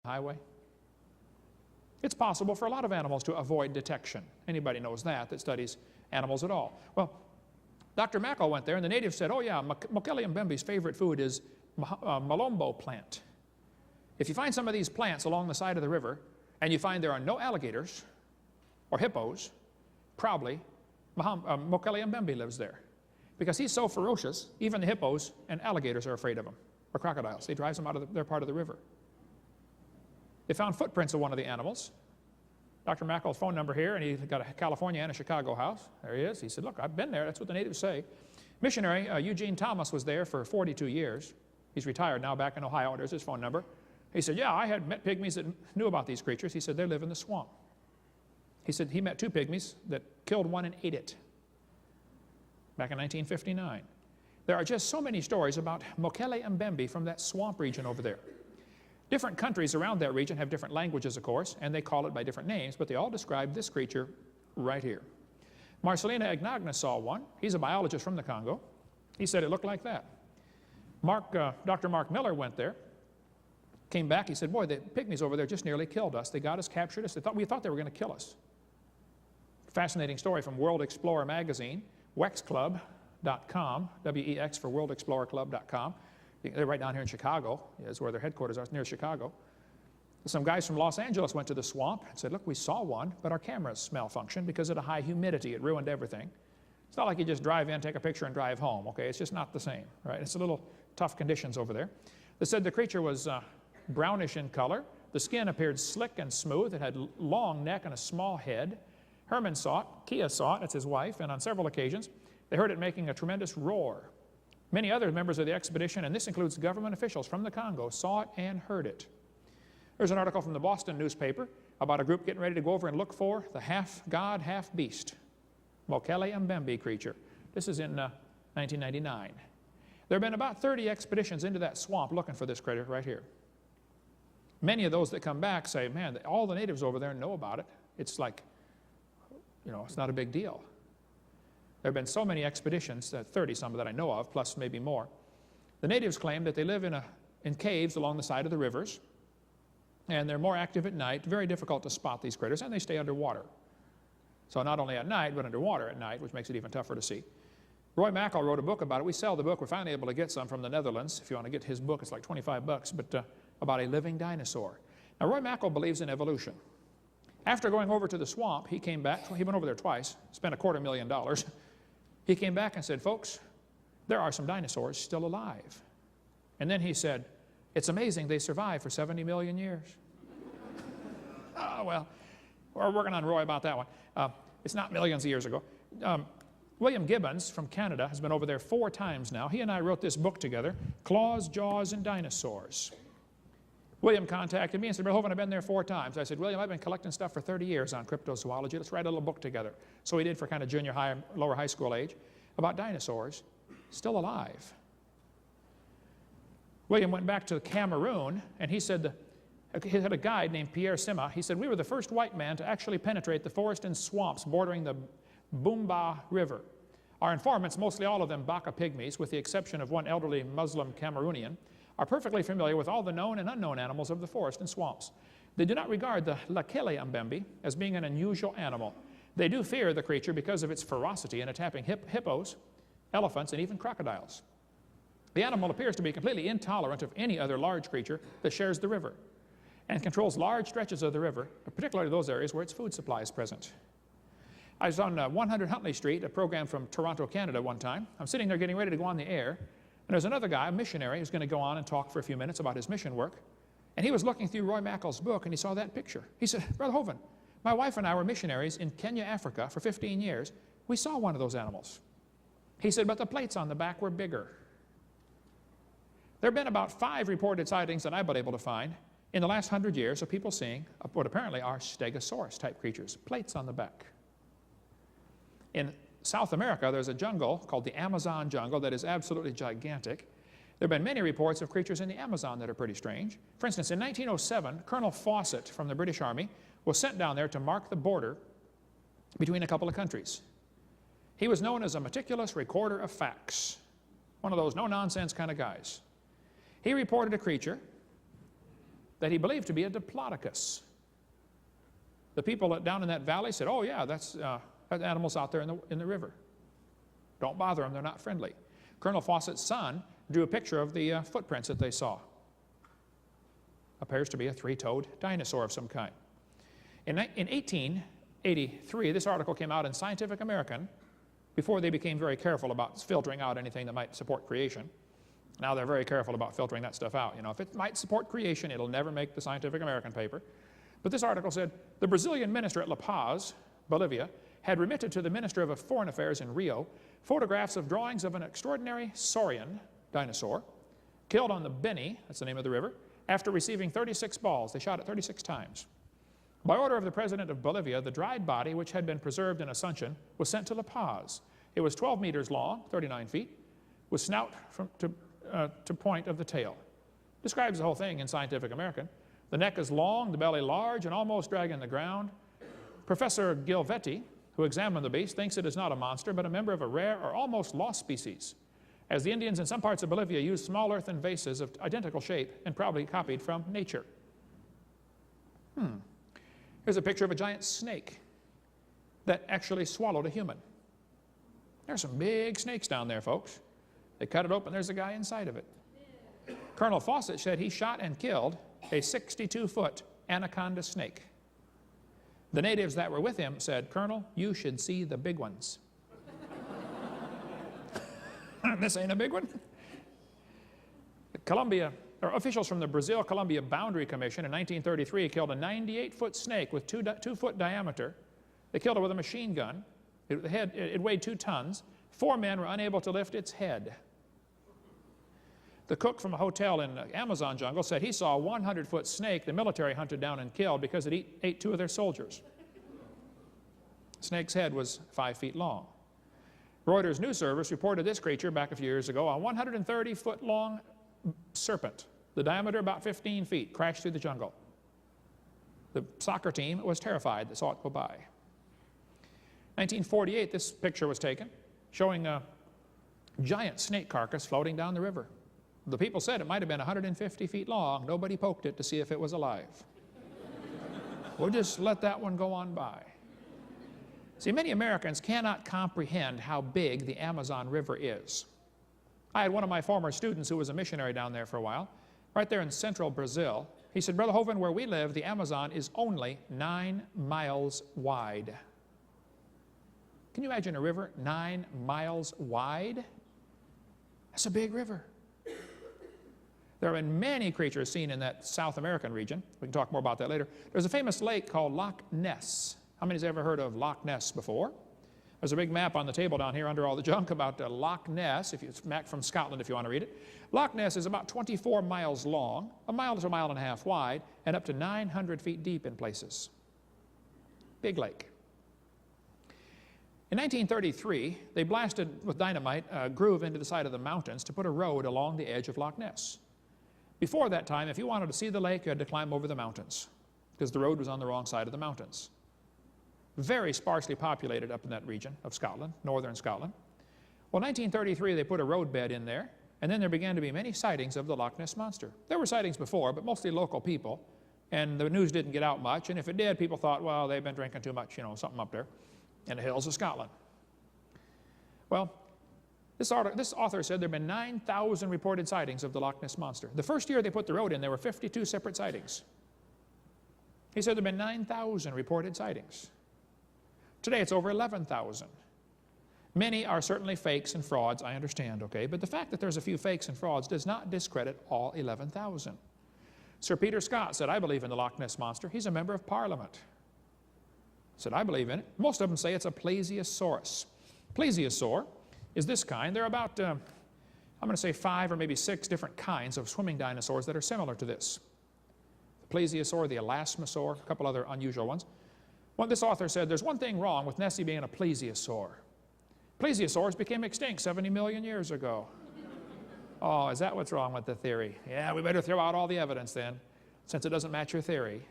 highway? It's possible for a lot of animals to avoid detection. Anybody knows that studies animals at all. Well, Dr. Mackel went there, and the natives said, oh yeah, Mokele Mbembe's favorite food is malombo plant. If you find some of these plants along the side of the river, and you find there are no alligators or hippos, probably Mokele Mbembe lives there. Because he's so ferocious, even the hippos and alligators are afraid of him, or crocodiles. He drives them out of their part of the river. They found footprints of one of the animals. Dr. Mackel's phone number here, and he's got a California and a Chicago house. There he is. He said, look, I've been there. That's what the natives say. Missionary Eugene Thomas was there for 42 years. He's retired now, back in Ohio. There's his phone number. He said, yeah, I had met pygmies that knew about these creatures. He said, they live in the swamp. He said he met 2 pygmies that killed one and ate it back in 1959. There are just so many stories about Mokele Mbembe from that swamp region over there. Different countries around that region have different languages, of course, and they call it by different names, but they all describe this creature right here. Marcelina Agnaga saw one. He's a biologist from the Congo. He said it looked like that. Dr. Mark Miller went there, came back. He said, boy, the pygmies over there just nearly killed us. They got us, captured us. We thought they were going to kill us. Fascinating story from World Explorer magazine, wexclub.com, W-E-X for worldexplorerclub.com. They're right down here in Chicago, is where their headquarters are, near Chicago. Some guys from Los Angeles went to the swamp and said, look, we saw one, but our cameras malfunctioned because of the high humidity. It ruined everything. It's not like you just drive in, take a picture, and drive home, okay? It's just not the same, right? It's a little tough conditions over there. They said the creature was brownish in color. The skin appeared slick and smooth. It had long neck and a small head. Herman saw it, Kia saw it, that's his wife, and on several occasions, they heard it making a tremendous roar. Many other members of the expedition, and this includes government officials from the Congo, saw it and heard it. There's an article from the Boston newspaper about a group getting ready to go over and look for the half-god, half-beast, Mokele Mbembe creature. This is in 1999. There have been about 30 expeditions into that swamp looking for this critter right here. Many of those that come back say, man, all the natives over there know about it. It's like, you know, it's not a big deal. There have been so many expeditions, 30 some that I know of, plus maybe more. The natives claim that they live in caves along the side of the rivers, and they're more active at night, very difficult to spot these critters, and they stay underwater. So not only at night, but underwater at night, which makes it even tougher to see. Roy Mackel wrote a book about it. We sell the book. We're finally able to get some from the Netherlands. If you want to get his book, it's like 25 bucks, but about a living dinosaur. Now, Roy Mackel believes in evolution. After going over to the swamp, he came back. He went over there twice, spent $250,000. He came back and said, folks, there are some dinosaurs still alive. And then he said, it's amazing they survived for 70 million years. Oh, well, we're working on Roy about that one. It's not millions of years ago. William Gibbons from Canada has been over there 4 times now. He and I wrote this book together, Claws, Jaws, and Dinosaurs. William contacted me and said, Brother Hovind, I've been there 4 times. I said, William, I've been collecting stuff for 30 years on cryptozoology. Let's write a little book together. So we did for kind of junior high, lower high school age, about dinosaurs still alive. William went back to Cameroon, and he said, he had a guide named Pierre Sima. He said, we were the first white man to actually penetrate the forest and swamps bordering the Bumba River. Our informants, mostly all of them Baka pygmies, with the exception of one elderly Muslim Cameroonian, are perfectly familiar with all the known and unknown animals of the forest and swamps. They do not regard the Mokele Mbembe as being an unusual animal. They do fear the creature because of its ferocity in attacking hippos, elephants, and even crocodiles. The animal appears to be completely intolerant of any other large creature that shares the river and controls large stretches of the river, particularly those areas where its food supply is present. I was on 100 Huntley Street, a program from Toronto, Canada one time. I'm sitting there getting ready to go on the air, and there's another guy, a missionary, who's going to go on and talk for a few minutes about his mission work. And he was looking through Roy Mackel's book, and he saw that picture. He said, Brother Hovind, my wife and I were missionaries in Kenya, Africa for 15 years. We saw one of those animals. He said, but the plates on the back were bigger. There have been about 5 reported sightings that I've been able to find in the last 100 years of people seeing what apparently are Stegosaurus-type creatures, plates on the back. In South America, there's a jungle called the Amazon jungle that is absolutely gigantic. There have been many reports of creatures in the Amazon that are pretty strange. For instance, in 1907, Colonel Fawcett from the British Army was sent down there to mark the border between a couple of countries. He was known as a meticulous recorder of facts, one of those no-nonsense kind of guys. He reported a creature that he believed to be a diplodocus. The people down in that valley said, oh yeah, that's animals out there in the river. Don't bother them, they're not friendly. Colonel Fawcett's son drew a picture of the footprints that they saw. Appears to be a three-toed dinosaur of some kind. In 1883, this article came out in Scientific American before they became very careful about filtering out anything that might support creation. Now they're very careful about filtering that stuff out. You know, if it might support creation, it'll never make the Scientific American paper. But this article said, the Brazilian minister at La Paz, Bolivia, had remitted to the Minister of Foreign Affairs in Rio photographs of drawings of an extraordinary saurian dinosaur killed on the Beni, that's the name of the river, after receiving 36 balls. They shot it 36 times. By order of the President of Bolivia, the dried body, which had been preserved in Asuncion, was sent to La Paz. It was 12 meters long, 39 feet, with snout to point of the tail. Describes the whole thing in Scientific American. The neck is long, the belly large, and almost dragging the ground. Professor Gilvetti, who examined the beast, thinks it is not a monster, but a member of a rare or almost lost species, as the Indians in some parts of Bolivia used small earthen vases of identical shape and probably copied from nature. Here's a picture of a giant snake that actually swallowed a human. There's some big snakes down there, folks. They cut it open, there's a guy inside of it. Colonel Fawcett said he shot and killed a 62-foot anaconda snake. The natives that were with him said, Colonel, you should see the big ones. This ain't a big one. Officials from the Brazil-Colombia Boundary Commission in 1933 killed a 98-foot snake with 2-foot diameter. They killed it with a machine gun. It weighed 2 tons. 4 men were unable to lift its head. The cook from a hotel in the Amazon jungle said he saw a 100-foot snake the military hunted down and killed because it ate 2 of their soldiers. The snake's head was 5 feet long. Reuters news service reported this creature back a few years ago, a 130-foot long serpent, the diameter about 15 feet, crashed through the jungle. The soccer team was terrified that saw it go by. 1948, this picture was taken showing a giant snake carcass floating down the river. The people said it might have been 150 feet long. Nobody poked it to see if it was alive. We'll just let that one go on by. See, many Americans cannot comprehend how big the Amazon River is. I had one of my former students who was a missionary down there for a while, right there in central Brazil. He said, Brother Hovind, where we live, the Amazon is only 9 miles wide. Can you imagine a river 9 miles wide? That's a big river. There have been many creatures seen in that South American region. We can talk more about that later. There's a famous lake called Loch Ness. How many has ever heard of Loch Ness before? There's a big map on the table down here under all the junk about Loch Ness, it's back from Scotland if you want to read it. Loch Ness is about 24 miles long, a mile to a mile and a half wide, and up to 900 feet deep in places. Big lake. In 1933, they blasted with dynamite a groove into the side of the mountains to put a road along the edge of Loch Ness. Before that time, if you wanted to see the lake, you had to climb over the mountains because the road was on the wrong side of the mountains. Very sparsely populated up in that region of Scotland, northern Scotland. Well, in 1933, they put a roadbed in there, and then there began to be many sightings of the Loch Ness Monster. There were sightings before, but mostly local people, and the news didn't get out much, and if it did, people thought, well, they've been drinking too much, you know, something up there in the hills of Scotland. Well, this author said there have been 9,000 reported sightings of the Loch Ness Monster. The first year they put the road in, there were 52 separate sightings. He said there have been 9,000 reported sightings. Today it's over 11,000. Many are certainly fakes and frauds, I understand, okay? But the fact that there's a few fakes and frauds does not discredit all 11,000. Sir Peter Scott said, I believe in the Loch Ness Monster. He's a member of Parliament. Said, I believe in it. Most of them say it's a plesiosaurus. Plesiosaur is this kind. There are about, I'm going to say 5 or maybe 6 different kinds of swimming dinosaurs that are similar to this. The plesiosaur, the elasmosaur, a couple other unusual ones. Well, this author said there's one thing wrong with Nessie being a plesiosaur. Plesiosaurs became extinct 70 million years ago. Oh, is that what's wrong with the theory? Yeah, we better throw out all the evidence then, since it doesn't match your theory.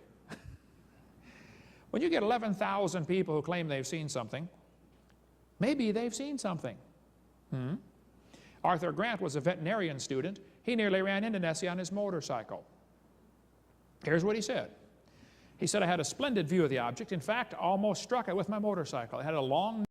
When you get 11,000 people who claim they've seen something, maybe they've seen something. Arthur Grant was a veterinarian student. He nearly ran into Nessie on his motorcycle. Here's what he said. He said, I had a splendid view of the object. In fact, almost struck it with my motorcycle. It had a long